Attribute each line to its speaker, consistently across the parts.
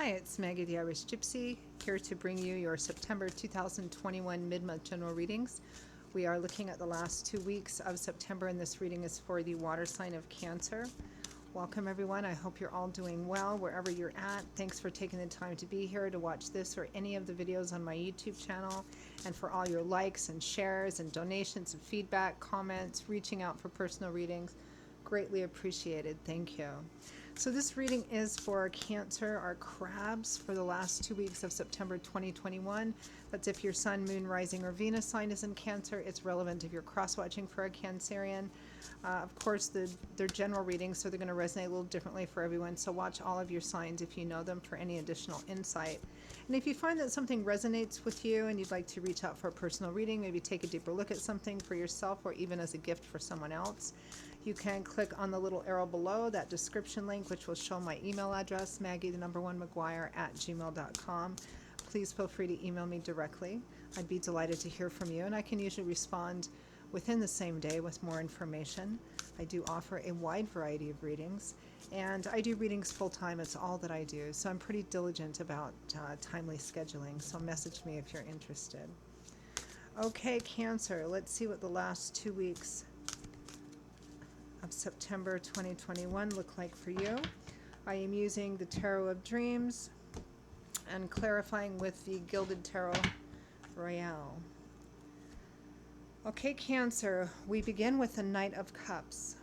Speaker 1: Hi, it's Maggie the Irish Gypsy, here to bring you your September 2021 mid-month general readings. We are looking at the last 2 weeks of September, and this reading is for the water sign of Cancer. Welcome, everyone. I hope you're all doing well wherever you're at. Thanks for taking the time to be here to watch this or any of the videos on my YouTube channel, and for all your likes and shares and donations and feedback, comments, reaching out for personal readings. Greatly appreciated. Thank you. So this reading is for Cancer, our crabs, for the last 2 weeks of September 2021. That's if your Sun, Moon, Rising, or Venus sign is in Cancer. It's relevant if you're cross-watching for a Cancerian. Of course, they're general readings, so they're going to resonate a little differently for everyone. So watch all of your signs if you know them for any additional insight. And if you find that something resonates with you and you'd like to reach out for a personal reading, maybe take a deeper look at something for yourself or even as a gift for someone else, you can click on the little arrow below, that description link, which will show my email address, maggie1mcguire@gmail.com. Please feel free to email me directly. I'd be delighted to hear from you, and I can usually respond within the same day with more information. I do offer a wide variety of readings, and I do readings full-time. It's all that I do, so I'm pretty diligent about timely scheduling, so message me if you're interested. Okay, Cancer, let's see what the last 2 weeks of September 2021 look like for you. I am using the Tarot of Dreams and clarifying with the Gilded Tarot Royale. Okay, Cancer, we begin with the Knight of Cups,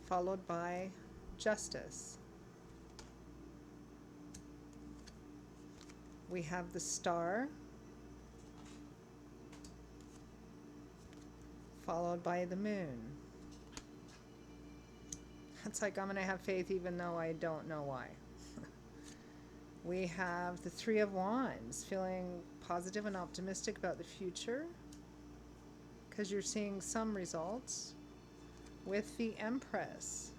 Speaker 1: followed by Justice. We have the Star, followed by the Moon. It's like I'm going to have faith even though I don't know why. We have the Three of Wands, feeling positive and optimistic about the future because you're seeing some results. With the Empress,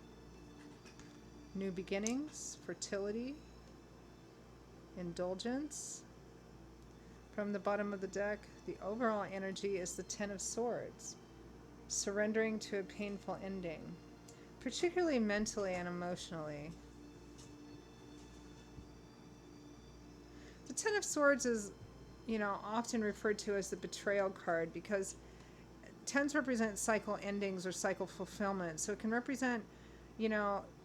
Speaker 1: new beginnings, fertility, indulgence. From the bottom of the deck, the overall energy is the Ten of Swords, surrendering to a painful ending, particularly mentally and emotionally. The Ten of Swords is, often referred to as the betrayal card because tens represent cycle endings or cycle fulfillment. So it can represent,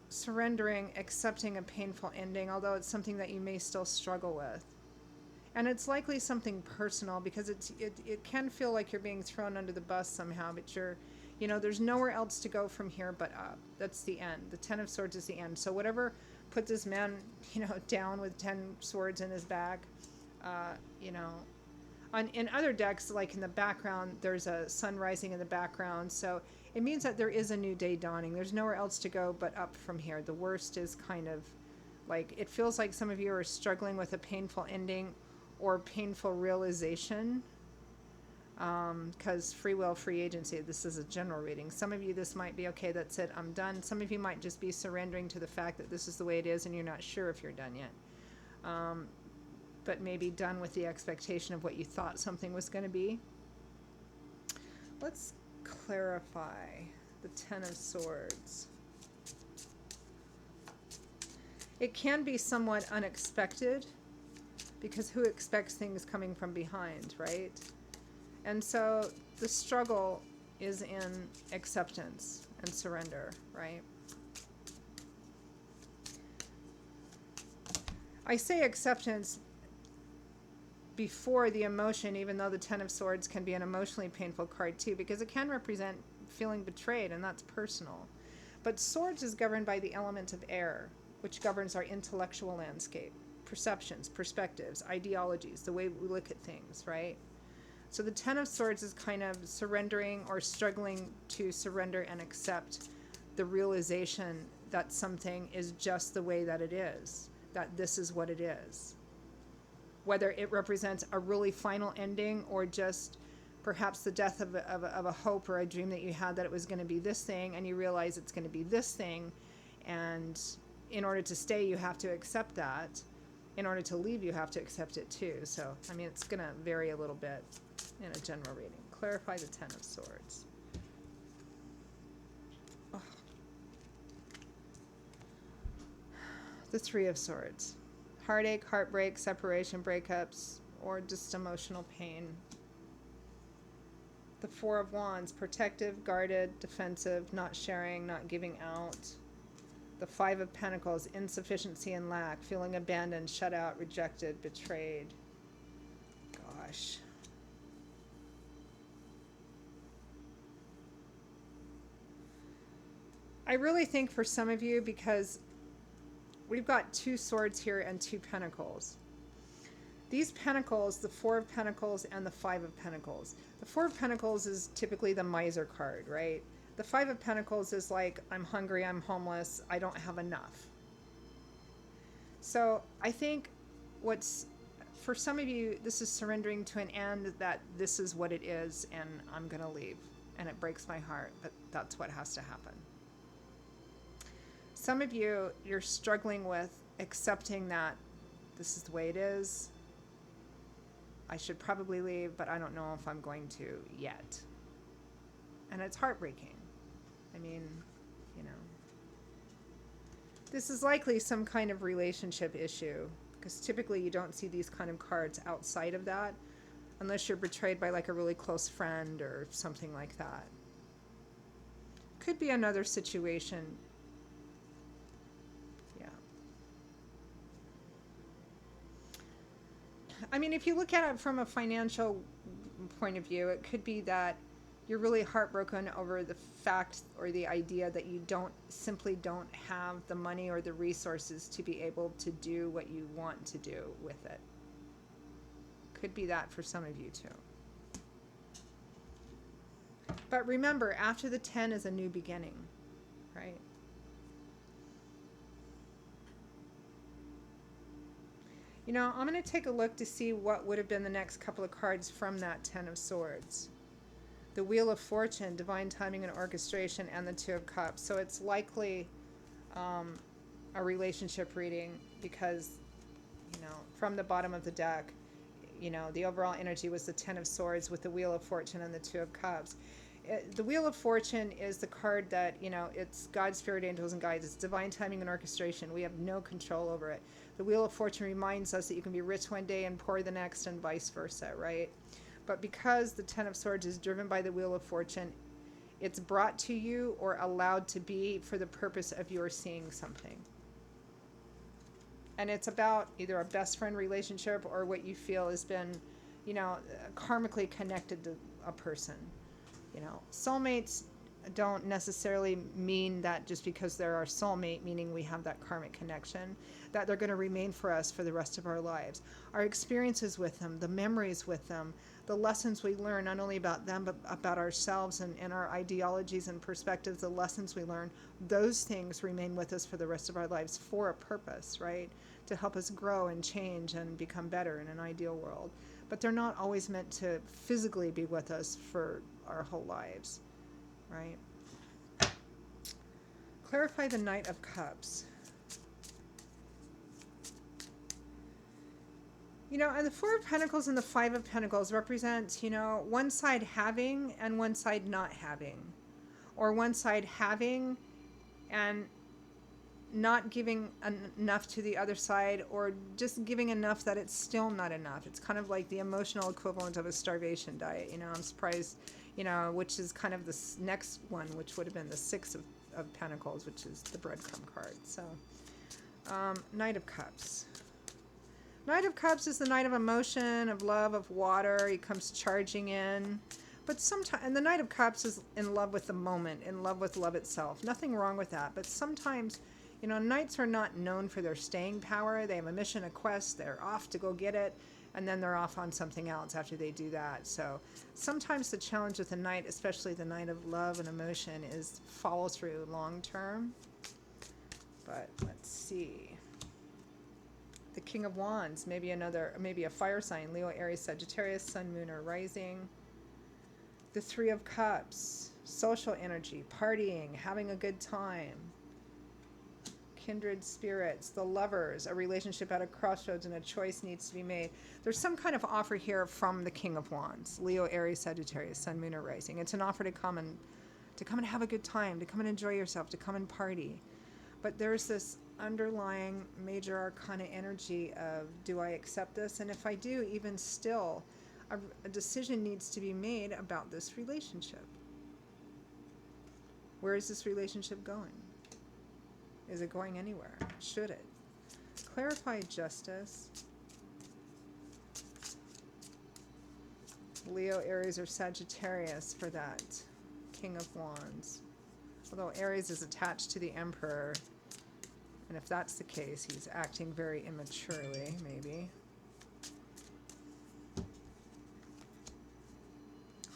Speaker 1: surrendering, accepting a painful ending, although it's something that you may still struggle with. And it's likely something personal because it can feel like you're being thrown under the bus somehow, but there's nowhere else to go from here but up. That's the end. The Ten of Swords is the end. So whatever put this man, down with 10 swords in his back, in other decks, like in the background, there's a sun rising in the background. So it means that there is a new day dawning. There's nowhere else to go but up from here. The worst is kind of like, it feels like some of you are struggling with a painful ending or painful realization, because free will, free agency, this is a general reading. Some of you, this might be, okay, that's it, I'm done. Some of you might just be surrendering to the fact that this is the way it is and you're not sure if you're done yet. But maybe done with the expectation of what you thought something was going to be. Let's clarify the Ten of Swords. It can be somewhat unexpected because who expects things coming from behind, right? And so the struggle is in acceptance and surrender, right? I say acceptance before the emotion, even though the Ten of Swords can be an emotionally painful card too, because it can represent feeling betrayed, and that's personal. But Swords is governed by the element of air, which governs our intellectual landscape, perceptions, perspectives, ideologies, the way we look at things, right? So the Ten of Swords is kind of surrendering or struggling to surrender and accept the realization that something is just the way that it is, that this is what it is. Whether it represents a really final ending or just perhaps the death of a hope or a dream that you had that it was going to be this thing and you realize it's going to be this thing, and in order to stay you have to accept that. In order to leave you have to accept it too. So, it's going to vary a little bit in a general reading. Clarify the Ten of Swords. Oh. The Three of Swords. Heartache, heartbreak, separation, breakups, or just emotional pain. The Four of Wands. Protective, guarded, defensive, not sharing, not giving out. The Five of Pentacles. Insufficiency and lack, feeling abandoned, shut out, rejected, betrayed. Gosh. I really think for some of you, because we've got two swords here and two pentacles. These pentacles, the Four of Pentacles and the Five of Pentacles. The Four of Pentacles is typically the miser card, right? The Five of Pentacles is like, I'm hungry, I'm homeless, I don't have enough. So I think what's, for some of you, this is surrendering to an end, that this is what it is and I'm going to leave. And it breaks my heart, but that's what has to happen. Some of you, you're struggling with accepting that this is the way it is. I should probably leave, but I don't know if I'm going to yet. And it's heartbreaking. I mean, you know. This is likely some kind of relationship issue, because typically you don't see these kind of cards outside of that, unless you're betrayed by like a really close friend or something like that. Could be another situation. I mean, if you look at it from a financial point of view, it could be that you're really heartbroken over the fact or the idea that you simply don't have the money or the resources to be able to do what you want to do with it. Could be that for some of you too. But remember, after the 10 is a new beginning, right? You know, I'm going to take a look to see what would have been the next couple of cards from that 10 of Swords. The Wheel of Fortune, Divine Timing and Orchestration, and the Two of Cups. So it's likely a relationship reading because, you know, from the bottom of the deck, you know, the overall energy was the 10 of Swords with the Wheel of Fortune and the Two of Cups. The Wheel of Fortune is the card that, you know, it's God's spirit, angels, and guides. It's divine timing and orchestration. We have no control over it. The Wheel of Fortune reminds us that you can be rich one day and poor the next, and vice versa, right? But because the 10 of Swords is driven by the Wheel of Fortune, it's brought to you or allowed to be for the purpose of your seeing something. And it's about either a best friend relationship or what you feel has been, you know, karmically connected to a person. You know, soulmates don't necessarily mean that just because they're our soulmate, meaning we have that karmic connection, that they're going to remain for us for the rest of our lives. Our experiences with them, the memories with them, the lessons we learn, not only about them, but about ourselves and our ideologies and perspectives, the lessons we learn, those things remain with us for the rest of our lives for a purpose, right? To help us grow and change and become better in an ideal world. But they're not always meant to physically be with us for our whole lives, right? Clarify the Knight of Cups. You know, and the Four of Pentacles and the Five of Pentacles represent, you know, one side having and one side not having. Or one side having and not giving enough to the other side, or just giving enough that it's still not enough. It's kind of like the emotional equivalent of a starvation diet. You know, I'm surprised, you know, which is kind of this next one, which would have been the Six of Pentacles, which is the breadcrumb card. So, Knight of Cups. Knight of Cups is the Knight of emotion, of love, of water. He comes charging in. But sometimes, and the Knight of Cups is in love with the moment, in love with love itself. Nothing wrong with that. But sometimes, you know, knights are not known for their staying power. They have a mission, a quest. They're off to go get it. And then they're off on something else after they do that. So sometimes the challenge with the knight, especially the Knight of love and emotion, is follow through long term. But let's see. The King of Wands, maybe a fire sign, Leo, Aries, Sagittarius, Sun, Moon, or Rising. The Three of Cups, social energy, partying, having a good time. Kindred spirits, the Lovers, a relationship at a crossroads and a choice needs to be made. There's some kind of offer here from the King of Wands, Leo, Aries, Sagittarius, Sun, Moon, or Rising. It's an offer to come and have a good time, to come and enjoy yourself, to come and party. But there's this underlying major arcana energy of, do I accept this? And if I do, even still, a decision needs to be made about this relationship. Where is this relationship going? Is it going anywhere? Should it? Clarify justice. Leo, Aries, or Sagittarius for that King of Wands. Although Aries is attached to the Emperor, and if that's the case, he's acting very immaturely, maybe.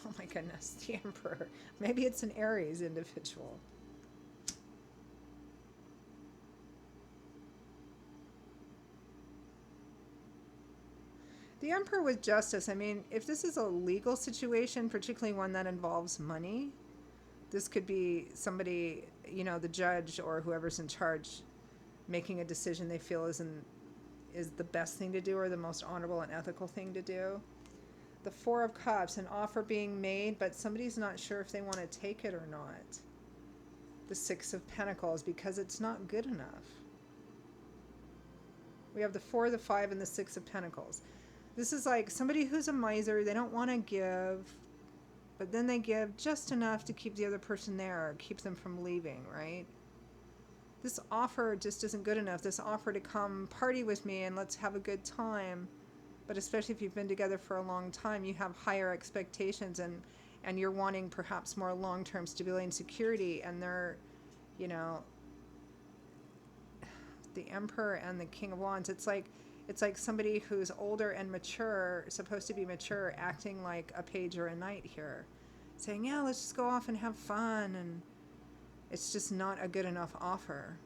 Speaker 1: Oh my goodness, the Emperor. Maybe it's an Aries individual. The Emperor with justice, I mean, if this is a legal situation, particularly one that involves money, this could be somebody, you know, the judge or whoever's in charge, making a decision they feel is the best thing to do or the most honorable and ethical thing to do. The Four of Cups, an offer being made, but somebody's not sure if they want to take it or not. The Six of Pentacles, because it's not good enough. We have the Four, the Five, and the Six of Pentacles. This is like somebody who's a miser. They don't want to give, but then they give just enough to keep the other person there or keep them from leaving, right? This offer just isn't good enough. This offer to come party with me and let's have a good time. But especially if you've been together for a long time, you have higher expectations and you're wanting perhaps more long-term stability and security. And they're, you know, the Emperor and the King of Wands, it's like somebody who's older and mature, supposed to be mature, acting like a page or a knight here. Saying, yeah, let's just go off and have fun. And it's just not a good enough offer.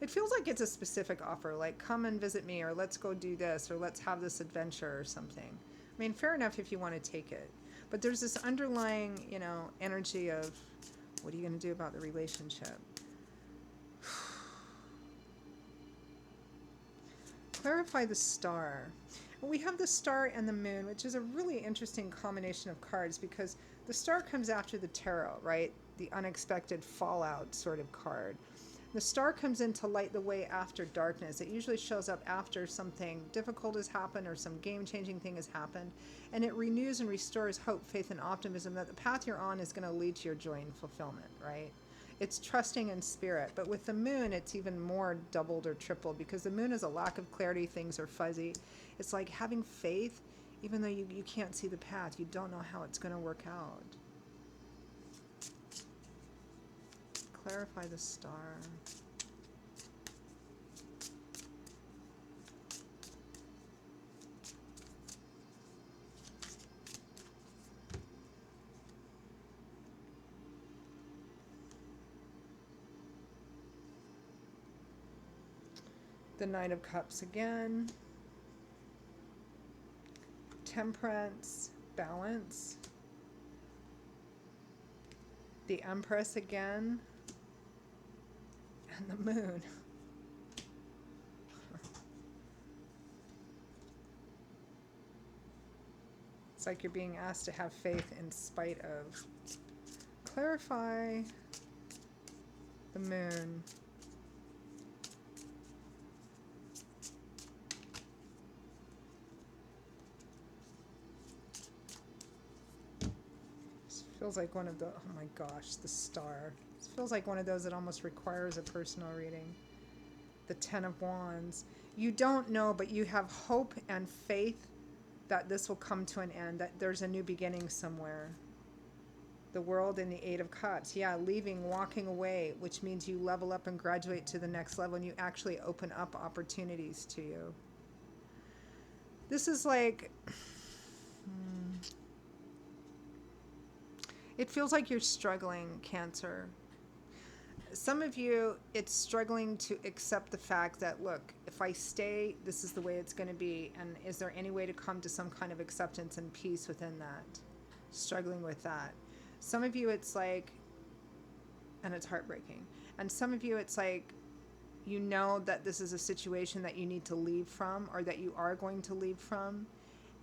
Speaker 1: It feels like it's a specific offer, like come and visit me, or let's go do this, or let's have this adventure or something. I mean, fair enough if you want to take it. But there's this underlying, you know, energy of, what are you going to do about the relationship? Clarify the Star. We have the Star and the Moon, which is a really interesting combination of cards because the Star comes after the Tarot, right? The unexpected fallout sort of card. The Star comes in to light the way after darkness. It usually shows up after something difficult has happened or some game-changing thing has happened, and it renews and restores hope, faith, and optimism that the path you're on is going to lead to your joy and fulfillment, right? It's trusting in spirit. But with the Moon, it's even more doubled or tripled because the Moon is a lack of clarity. Things are fuzzy. It's like having faith, even though you can't see the path. You don't know how it's going to work out. Clarify the Star. The Knight of Cups again. Temperance, balance. The Empress again. And the Moon. It's like you're being asked to have faith in spite of. Clarify the Moon. Feels like one of the, oh my gosh, the Star. This feels like one of those that almost requires a personal reading. The Ten of Wands. You don't know, but you have hope and faith that this will come to an end, that there's a new beginning somewhere. The World and the Eight of Cups. Yeah, leaving, walking away, which means you level up and graduate to the next level and you actually open up opportunities to you. This is like... It feels like you're struggling, Cancer. Some of you, it's struggling to accept the fact that, look, if I stay, this is the way it's going to be. And is there any way to come to some kind of acceptance and peace within that? Struggling with that. Some of you, it's like, and it's heartbreaking. And some of you, it's like, you know that this is a situation that you need to leave from or that you are going to leave from.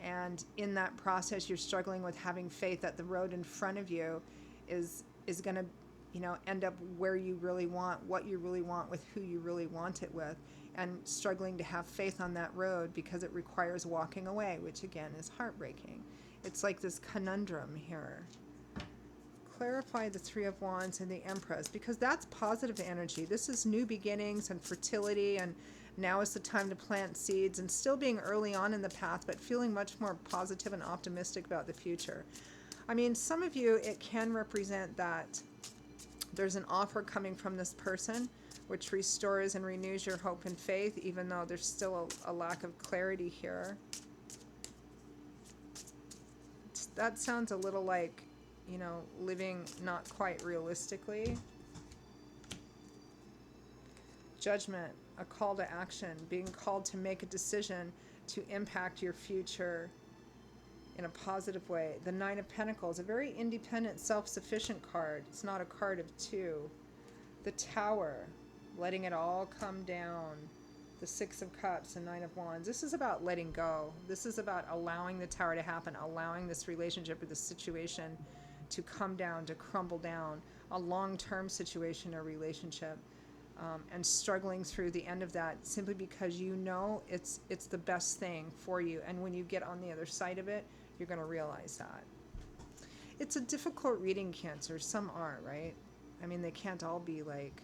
Speaker 1: And in that process, you're struggling with having faith that the road in front of you is going to end up where you really want, what you really want with who you really want it with, and struggling to have faith on that road because it requires walking away, which again is heartbreaking. It's like this conundrum here. Clarify the Three of Wands and the Empress, because that's positive energy. This is new beginnings and fertility, and now is the time to plant seeds, and still being early on in the path, but feeling much more positive and optimistic about the future. I mean, some of you, it can represent that there's an offer coming from this person which restores and renews your hope and faith, even though there's still a lack of clarity here. That sounds a little like, living not quite realistically. Judgment, a call to action, being called to make a decision to impact your future in a positive way. The Nine of Pentacles, a very independent, self-sufficient card. It's not a card of two. The Tower, letting it all come down. The Six of Cups and Nine of Wands. This is about letting go. This is about allowing the Tower to happen, allowing this relationship or this situation to come down, to crumble down, a long-term situation or relationship, and struggling through the end of that simply because it's the best thing for you. And when you get on the other side of it, you're going to realize that. It's a difficult reading, Cancer. Some are, right? I mean, they can't all be like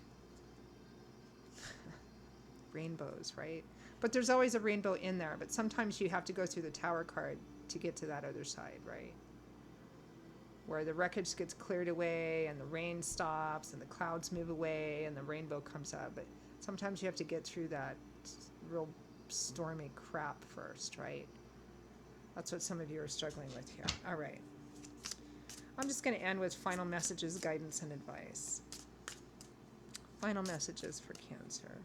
Speaker 1: rainbows, right? But there's always a rainbow in there. But sometimes you have to go through the Tower card to get to that other side, right? Where the wreckage gets cleared away and the rain stops and the clouds move away and the rainbow comes up. But sometimes you have to get through that real stormy crap first, right? That's what some of you are struggling with here. All right. I'm just going to end with final messages, guidance, and advice. Final messages for Cancer.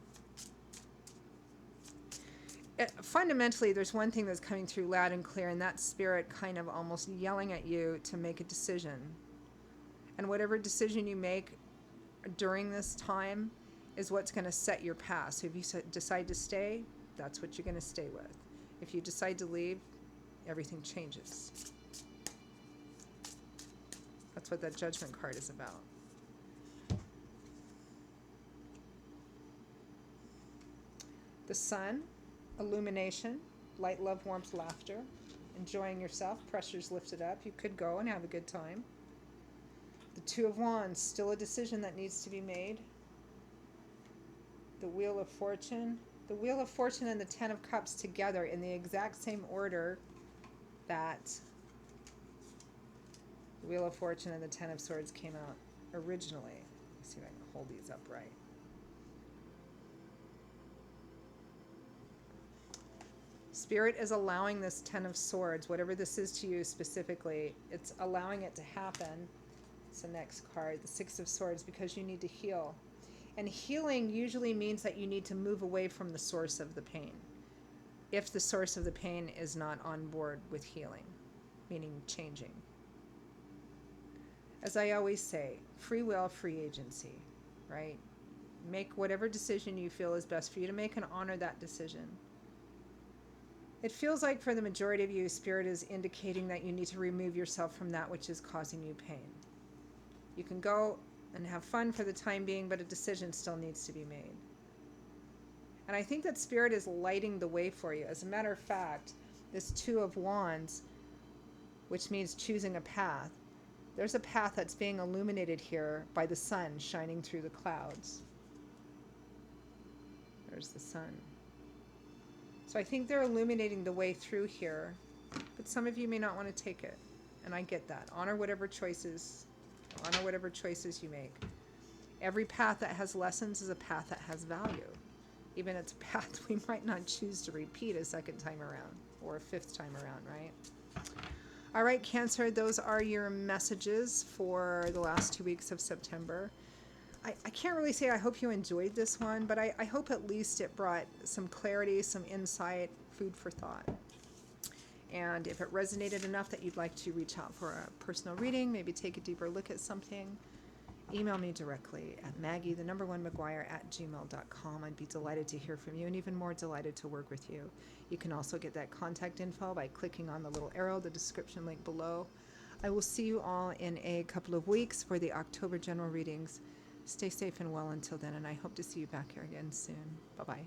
Speaker 1: Fundamentally, there's one thing that's coming through loud and clear, and that's Spirit kind of almost yelling at you to make a decision. And whatever decision you make during this time is what's going to set your path. So if you decide to stay, that's what you're going to stay with. If you decide to leave, everything changes. That's what that Judgment card is about. The Sun, illumination, light, love, warmth, laughter, enjoying yourself, pressure's lifted up. You could go and have a good time. The Two of Wands, still a decision that needs to be made. The Wheel of Fortune. The Wheel of Fortune and the Ten of Cups together in the exact same order that the Wheel of Fortune and the Ten of Swords came out originally. Let's see if I can hold these upright. Spirit is allowing this Ten of Swords, whatever this is to you specifically, it's allowing it to happen. It's the next card, the Six of Swords, because you need to heal. And healing usually means that you need to move away from the source of the pain. If the source of the pain is not on board with healing, meaning changing. As I always say, free will, free agency, right? Make whatever decision you feel is best for you to make and honor that decision. It feels like for the majority of you, Spirit is indicating that you need to remove yourself from that which is causing you pain. You can go and have fun for the time being, but a decision still needs to be made. And I think that Spirit is lighting the way for you. As a matter of fact, this Two of Wands, which means choosing a path, there's a path that's being illuminated here by the sun shining through the clouds. There's the sun. So I think they're illuminating the way through here, but some of you may not want to take it, and I get that. Honor whatever choices you make. Every path that has lessons is a path that has value. Even it's a path we might not choose to repeat a second time around or a fifth time around, right? All right, Cancer, those are your messages for the last 2 weeks of September. I can't really say I hope you enjoyed this one, but I hope at least it brought some clarity, some insight, food for thought. And if it resonated enough that you'd like to reach out for a personal reading, maybe take a deeper look at something, email me directly at maggie1mcguire@gmail.com. I'd be delighted to hear from you and even more delighted to work with you. You can also get that contact info by clicking on the little arrow, the description link below. I will see you all in a couple of weeks for the October general readings. Stay safe and well until then, and I hope to see you back here again soon. Bye-bye.